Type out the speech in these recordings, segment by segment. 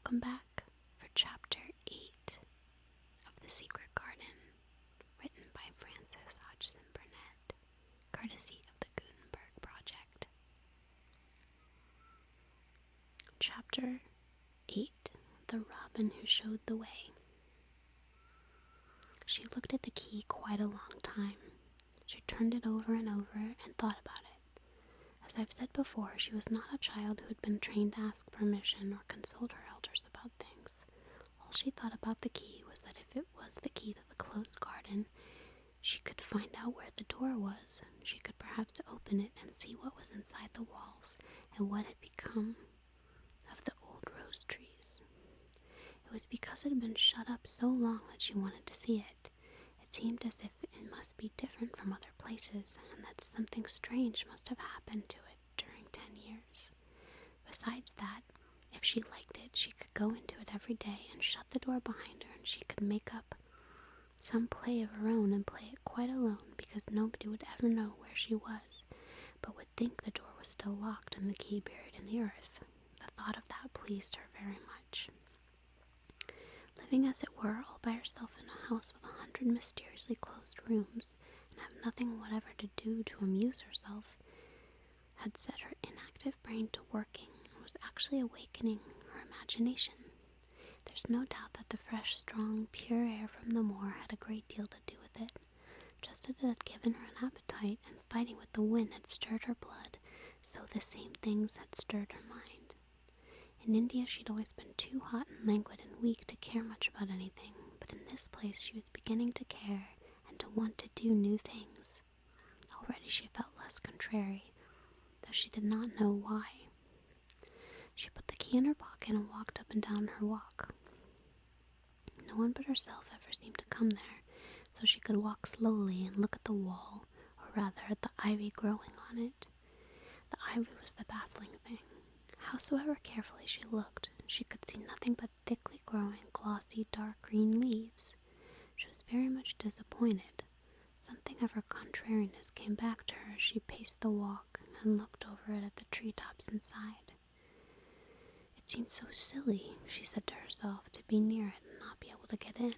welcome back for Chapter 8 of The Secret Garden, written by Hodgson Burnett, courtesy of the Gutenberg Project. Chapter 8, The Robin Who Showed the Way. She looked at the key quite a long time. She turned it over and over and thought about it. As I've said before, she was not a child who had been trained to ask permission or consult her elders about things. All she thought about the key was that if it was the key to the closed garden, she could find out where the door was. She could perhaps open it and see what was inside the walls and what had become of the old rose trees. It was because it had been shut up so long that she wanted to see it. It seemed as if it must be different from other places, and that something strange must have happened to it during 10 years. Besides that, if she liked it, she could go into it every day and shut the door behind her, and she could make up some play of her own and play it quite alone, because nobody would ever know where she was, but would think the door was still locked and the key buried in the earth. The thought of that pleased her very much. Living as it were all by herself in a house with 100 mysteriously closed rooms, and have nothing whatever to do to amuse herself, had set her inactive brain to working, and was actually awakening her imagination. There's no doubt that the fresh, strong, pure air from the moor had a great deal to do with it. Just as it had given her an appetite, and fighting with the wind had stirred her blood, so the same things had stirred her mind. In India she'd always been too hot and languid and weak to care much about anything, but in this place she was beginning to care and to want to do new things. Already she felt less contrary, though she did not know why. She put the key in her pocket and walked up and down her walk. No one but herself ever seemed to come there, so she could walk slowly and look at the wall, or rather at the ivy growing on it. The ivy was the baffling thing. Howsoever carefully she looked, she could see nothing but thickly growing, glossy, dark green leaves. She was very much disappointed. Something of her contrariness came back to her as she paced the walk and looked over it at the treetops inside. It seemed so silly, she said to herself, to be near it and not be able to get in.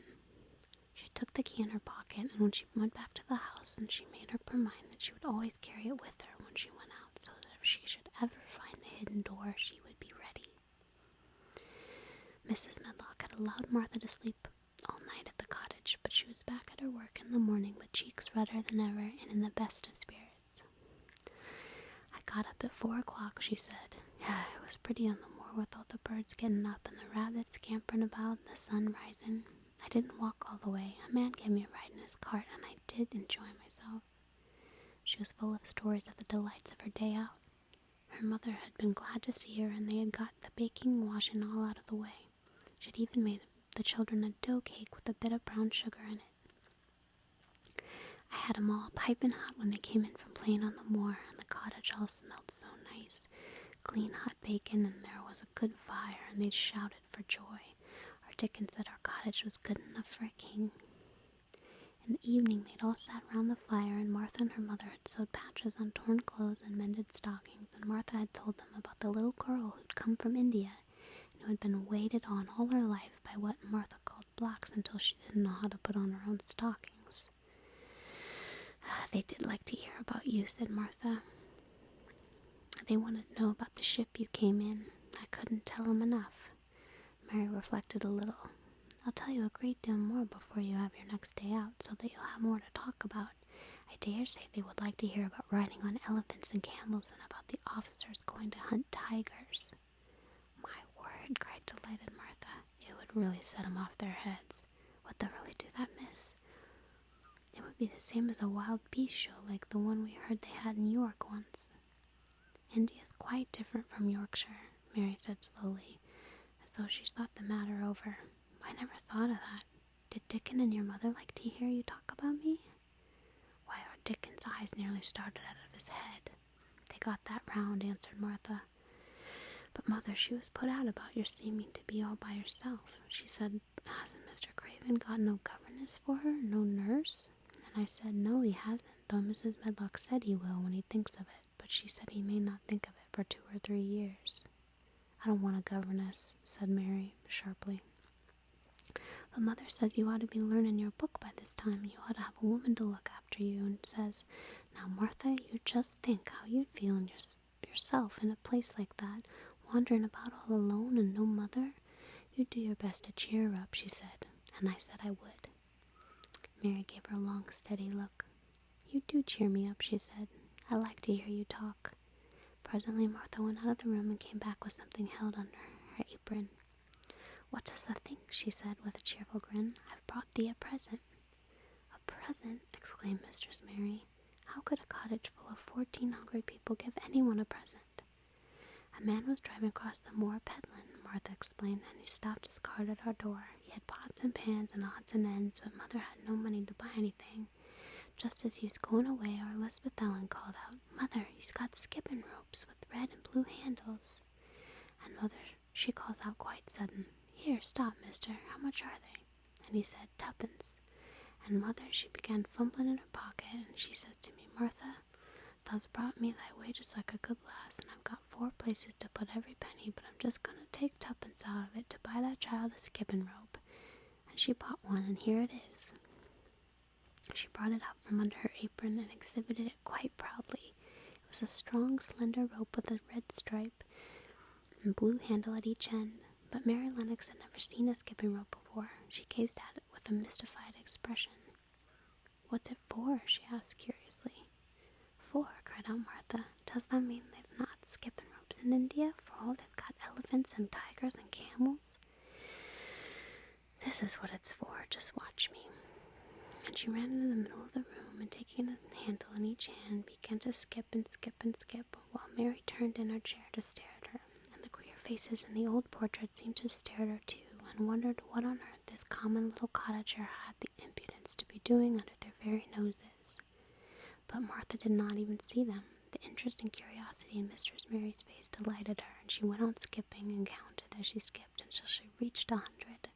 She took the key in her pocket, and when she went back to the house, and she made up her mind that she would always carry it with her when she went out, so that if she should ever find the hidden door, she would be ready. Mrs. Medlock had allowed Martha to sleep all night at the cottage, but she was back at her work in the morning with cheeks redder than ever and in the best of spirits. I got up at 4 o'clock, she said. It was pretty on the moor with all the birds getting up and the rabbits scampering about and the sun rising. I didn't walk all the way. A man gave me a ride in his cart, and I did enjoy myself. She was full of stories of the delights of her day out. Her mother had been glad to see her, and they had got the baking, washing all out of the way. She had even made the children a dough cake with a bit of brown sugar in it. I had 'em all piping hot when they came in from playing on the moor, and the cottage all smelled so nice. Clean hot bacon, and there was a good fire, and they shouted for joy. Our Dickon said our cottage was good enough for a king. In the evening they'd all sat round the fire, and Martha and her mother had sewed patches on torn clothes and mended stockings, and Martha had told them about the little girl who'd come from India, and who had been waited on all her life by what Martha called blacks until she didn't know how to put on her own stockings. They did like to hear about you, said Martha. They wanted to know about the ship you came in. I couldn't tell them enough. Mary reflected a little. I'll tell you a great deal more before you have your next day out, so that you'll have more to talk about. I dare say they would like to hear about riding on elephants and camels, and about the officers going to hunt tigers. My word, cried delighted Martha. It would really set 'em off their heads. Would they really do that, miss? It would be the same as a wild beast show like the one we heard they had in York once. India's quite different from Yorkshire, Mary said slowly, as though she thought the matter over. I never thought of that. Did Dickon and your mother like to hear you talk about me? Why, our Dickon's eyes nearly started out of his head. They got that round, answered Martha. But mother, she was put out about your seeming to be all by yourself. She said, hasn't Mr. Craven got no governess for her, no nurse? And I said, no, he hasn't, though Mrs. Medlock said he will when he thinks of it, but she said he may not think of it for 2 or 3 years. "I don't want a governess," said Mary, sharply. "But Mother says you ought to be learning your book by this time, and you ought to have a woman to look after you, and says, now, Martha, you just think how you'd feel in yourself in a place like that, wandering about all alone and no mother. You'd do your best to cheer her up," she said, and I said I would. Mary gave her a long, steady look. "You do cheer me up," she said. "I like to hear you talk." Presently Martha went out of the room and came back with something held under her apron. "What does thou think?" she said with a cheerful grin. "I've brought thee a present." "A present?" exclaimed Mistress Mary. "How could a cottage full of 14 hungry people give anyone a present?" "A man was driving across the moor peddling," Martha explained, "and he stopped his cart at our door. He had pots and pans and odds and ends, but Mother had no money to buy anything. Just as he was going away, our Elizabeth Ellen called out, 'Mother, he's got skipping ropes with red and blue handles.' And Mother, she calls out quite sudden, 'Here, stop, mister, how much are they?' And he said, 'Tuppence.' And Mother, she began fumbling in her pocket, and she said to me, 'Martha, thou's brought me thy wages like a good lass, and I've got 4 places to put every penny, but I'm just going to take 2pence out of it to buy that child a skipping rope.' And she bought one, and here it is." She brought it out from under her apron and exhibited it quite proudly. It was a strong, slender rope with a red stripe and blue handle at each end, but Mary Lennox had never seen a skipping rope before. She gazed at it with a mystified expression. "What's it for?" she asked curiously. "For?" cried out Martha. "Does that mean they've not skipping ropes in India? For all they've got elephants and tigers and camels? This is what it's for. Just watch me." And she ran into the middle of the room, and taking a handle in each hand, began to skip and skip and skip, while Mary turned in her chair to stare at her, and the queer faces in the old portrait seemed to stare at her too, and wondered what on earth this common little cottager had the impudence to be doing under their very noses. But Martha did not even see them. The interest and curiosity in Mistress Mary's face delighted her, and she went on skipping and counted as she skipped until she reached 100.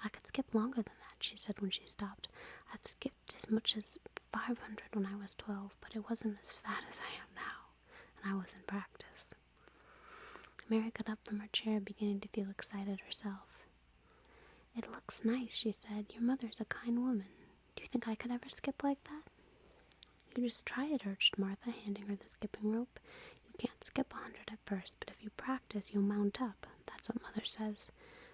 "I could skip longer than that," she said when she stopped. "I've skipped as much as 500 when I was 12, but it wasn't as fat as I am now, and I was in practice." Mary got up from her chair, beginning to feel excited herself. "It looks nice," she said. "Your mother's a kind woman. Do you think I could ever skip like that?" "You just try it," urged Martha, handing her the skipping rope. "You can't skip 100 at first, but if you practice, you'll mount up. That's what Mother says.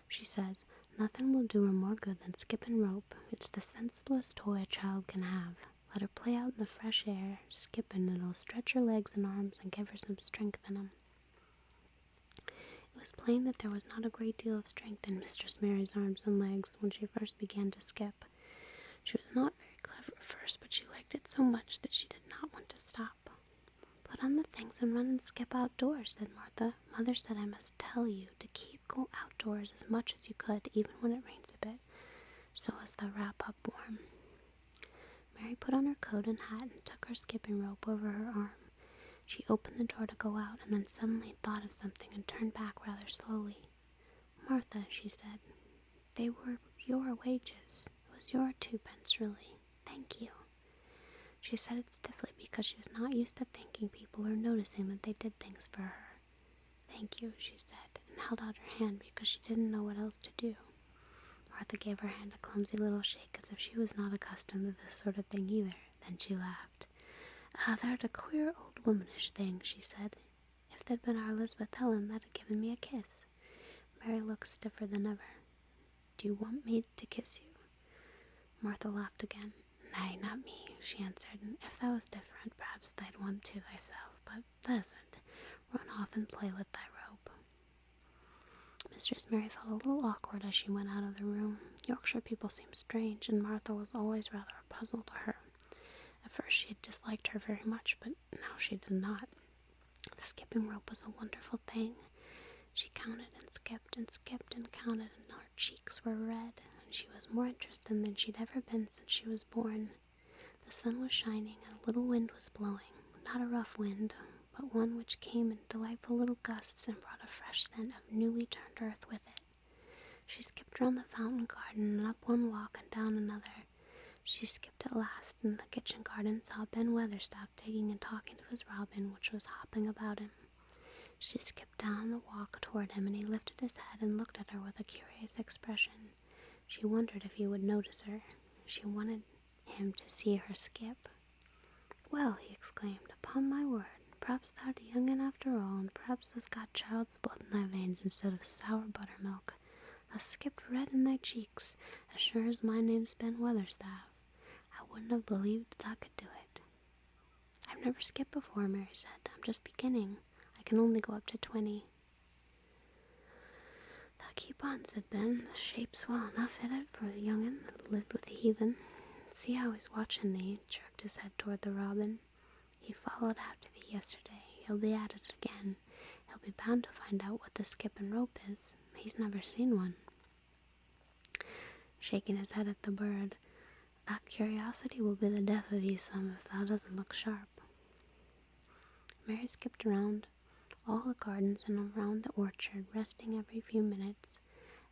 She says, nothing will do her more good than skipping rope. It's the sensiblest toy a child can have. Let her play out in the fresh air, skipping, and it'll stretch her legs and arms and give her some strength in 'em." It was plain that there was not a great deal of strength in Mistress Mary's arms and legs when she first began to skip. She was not very clever at first, but she liked it so much that she did not want to stop. "Put on the things and run and skip outdoors," said Martha. "Mother said I must tell you to keep go outdoors as much as you could, even when it rains a bit, so as to wrap up warm." Mary put on her coat and hat and took her skipping rope over her arm. She opened the door to go out, and then suddenly thought of something and turned back rather slowly. "Martha," she said, "they were your wages. It was your 2pence, really. Thank you." She said it stiffly because she was not used to thanking people or noticing that they did things for her. "Thank you," she said, and held out her hand because she didn't know what else to do. Martha gave her hand a clumsy little shake as if she was not accustomed to this sort of thing either. Then she laughed. "Ah, thou'rt a queer old womanish thing," she said. "If they'd been our Elizabeth Ellen, they'd have given me a kiss." Mary looked stiffer than ever. "Do you want me to kiss you?" Martha laughed again. "Nay, not me," she answered, "and if thou was different, perhaps thou'd want to thyself, but thou'sn't. Run off and play with thy rope." Mistress Mary felt a little awkward as she went out of the room. Yorkshire people seemed strange, and Martha was always rather a puzzle to her. At first she had disliked her very much, but now she did not. The skipping rope was a wonderful thing. She counted and skipped and counted, and her cheeks were red, and she was more interested than she'd ever been since she was born. The sun was shining, and a little wind was blowing, not a rough wind, but one which came in delightful little gusts and brought a fresh scent of newly turned earth with it. She skipped round the fountain garden and up one walk and down another. She skipped at last in the kitchen garden, saw Ben Weatherstaff digging and talking to his robin, which was hopping about him. She skipped down the walk toward him, and he lifted his head and looked at her with a curious expression. She wondered if he would notice her. She wanted him to see her skip. "Well," he exclaimed, "upon my word, perhaps thou'rt a young un after all, and perhaps thou'st got child's blood in thy veins instead of sour buttermilk. Thou skipped red in thy cheeks, as sure as my name's Ben Weatherstaff. I wouldn't have believed thou could do it." "I've never skipped before," Mary said. "I'm just beginning. I can only go up to 20. "Thou keep on," said Ben. "The shape's well enough fitted for a young un that lived with the heathen. See how he's watching thee," jerked his head toward the robin. "He followed after thee yesterday. He'll be at it again. He'll be bound to find out what the skip and rope is. He's never seen one." Shaking his head at the bird, "That curiosity will be the death of thee, son, if thou doesn't look sharp." Mary skipped around all the gardens and around the orchard, resting every few minutes.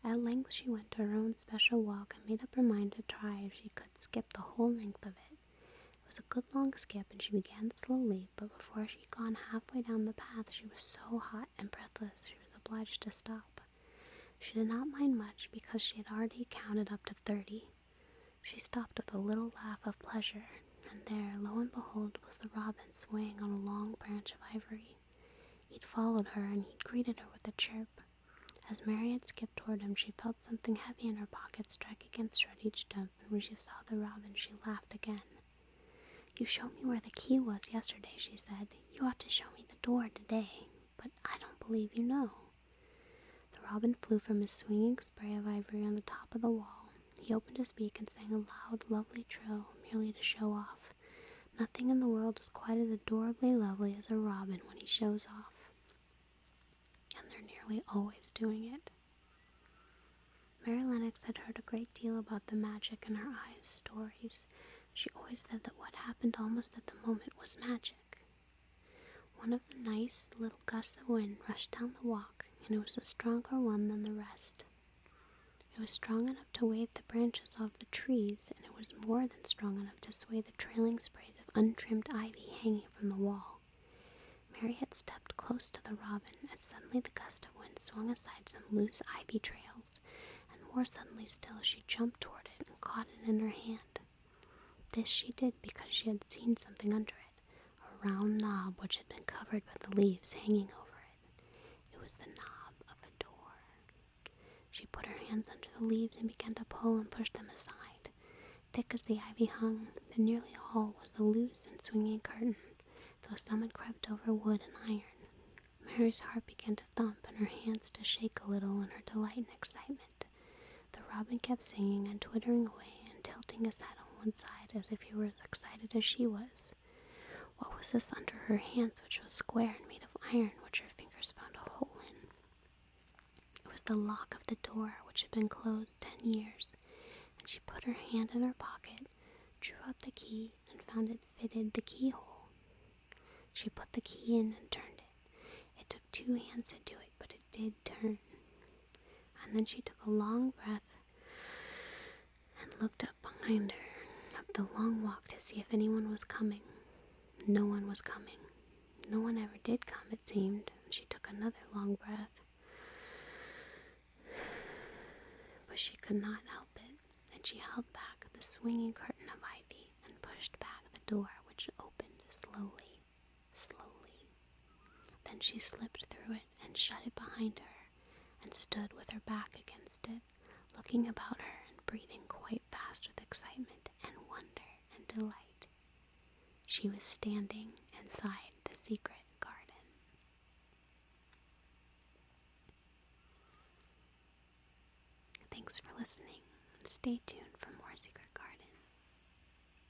At length she went to her own special walk and made up her mind to try if she could skip the whole length of it. It was a good long skip, and she began slowly, but before she had gone halfway down the path she was so hot and breathless she was obliged to stop. She did not mind much, because she had already counted up to 30. She stopped with a little laugh of pleasure, and there, lo and behold, was the robin swaying on a long branch of ivory. He'd followed her, and he'd greeted her with a chirp. As Mary had skipped toward him, she felt something heavy in her pocket strike against her at each jump, and when she saw the robin, she laughed again. "You showed me where the key was yesterday," she said. "You ought to show me the door today, but I don't believe you know." The robin flew from his swinging spray of ivory on the top of the wall. He opened his beak and sang a loud, lovely trill, merely to show off. Nothing in the world is quite as adorably lovely as a robin when he shows off. And they're nearly always doing it. Mary Lennox had heard a great deal about the magic in her eyes' stories. She always said that what happened almost at the moment was magic. One of the nice little gusts of wind rushed down the walk, and it was a stronger one than the rest. It was strong enough to wave the branches off the trees, and it was more than strong enough to sway the trailing sprays of untrimmed ivy hanging from the wall. Mary had stepped close to the robin, and suddenly the gust of wind swung aside some loose ivy trails, and more suddenly still she jumped toward it and caught it in her hand. This she did because she had seen something under it, a round knob which had been covered with the leaves hanging over it. It was the knob of a door. She put her hands under the leaves and began to pull and push them aside. Thick as the ivy hung, nearly all was a loose and swinging curtain, though some had crept over wood and iron. Mary's heart began to thump and her hands to shake a little in her delight and excitement. The robin kept singing and twittering away and tilting his head on one side as if he were as excited as she was. What was this under her hands, which was square and made of iron, which her fingers found a hole in? It was the lock of the door, which had been closed 10 years, and she put her hand in her pocket, drew out the key, and found it fitted the keyhole. She put the key in and turned it. It took 2 hands to do it, but it did turn. And then she took a long breath and looked up behind her, up the long walk to see if anyone was coming. No one was coming. No one ever did come, it seemed. She took another long breath. But she could not help it, and she held back the swinging curtain of ivy and pushed back the door, which opened slowly. Then she slipped through it and shut it behind her, and stood with her back against it, looking about her and breathing quite fast with excitement and wonder and delight. She was standing inside the secret garden. Thanks for listening. Stay tuned for more Secret Garden.